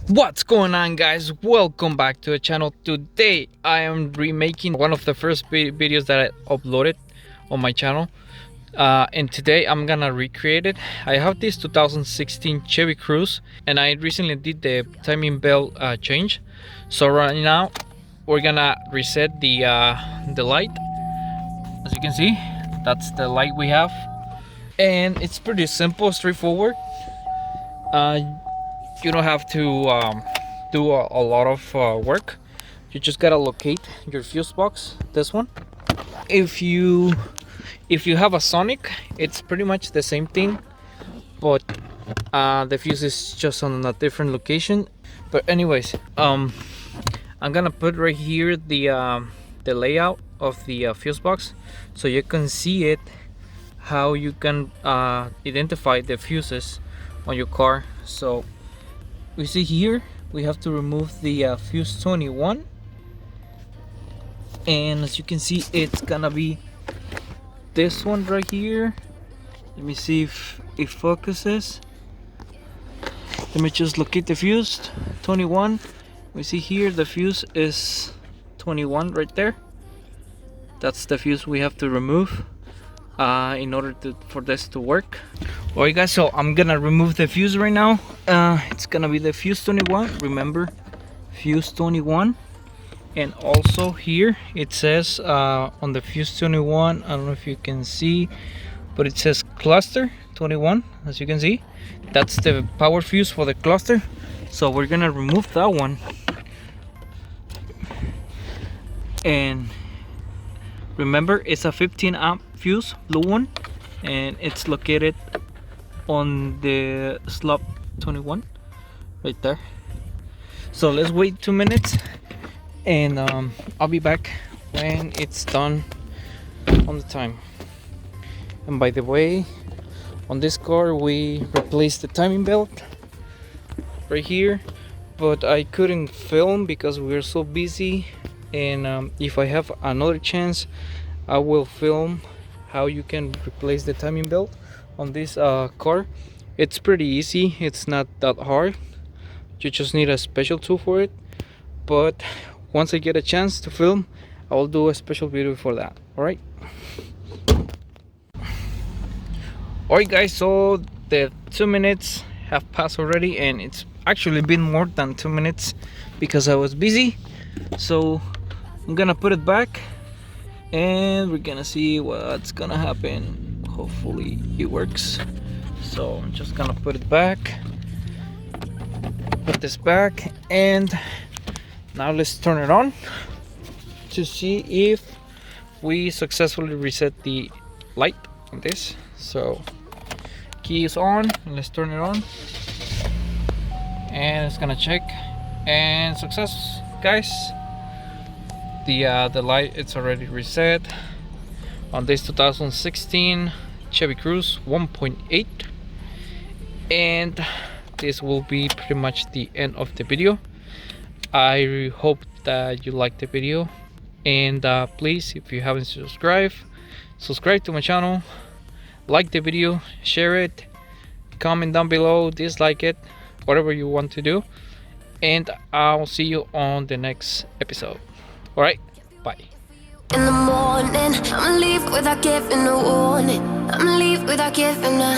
What's going on, guys? Welcome back to the channel. Today I am remaking one of the first videos that I uploaded on my channel, and today I'm gonna recreate it. I have this 2016 Chevy Cruze, and I recently did the timing belt change. So right now we're gonna reset the light. As you can see, that's the light we have, and it's pretty simple, straightforward. You don't have to do a lot of work. You just gotta locate your fuse box, this one. If you have a Sonic, it's pretty much the same thing, but the fuse is just on a different location. But anyways, I'm gonna put right here the layout of the fuse box, so you can see it, how you can identify the fuses on your car. So we see here we have to remove the fuse 21, and as you can see, it's gonna be this one right here. Let me see if it focuses. Let me just locate the fuse 21. We see here the fuse is 21 right there. That's the fuse we have to remove in order for this to work. Alright guys, so I'm gonna remove the fuse right now. It's gonna be the fuse 21, remember, fuse 21. And also here it says on the fuse 21, I don't know if you can see, but it says cluster 21. As you can see, that's the power fuse for the cluster. So we're gonna remove that one, and remember, it's a 15 amp fuse, blue one, and it's located on the slot 21 right there. So let's wait 2 minutes, and I'll be back when it's done on the time. And by the way, on this car we replaced the timing belt right here, but I couldn't film because we were so busy. And if I have another chance, I will film how you can replace the timing belt on this car. It's pretty easy, it's not that hard. You just need a special tool for it. But once I get a chance to film, I will do a special video for that. Alright guys, so the 2 minutes have passed already, and it's actually been more than 2 minutes because I was busy. So I'm gonna put it back, and we're gonna see what's gonna happen. Hopefully it works. So I'm just gonna put it back, put this back, and now let's turn it on to see if we successfully reset the light on this. So key is on, and let's turn it on, and it's gonna check, and success, guys. The light, it's already reset on this 2016 Chevy Cruze 1.8, and this will be pretty much the end of the video. I hope that you liked the video, and please, if you haven't subscribe to my channel, like the video, share it, comment down below, dislike it, whatever you want to do, and I'll see you on the next episode. Alright, bye. In the morning, I'ma leave without giving a warning. I'ma leave without giving a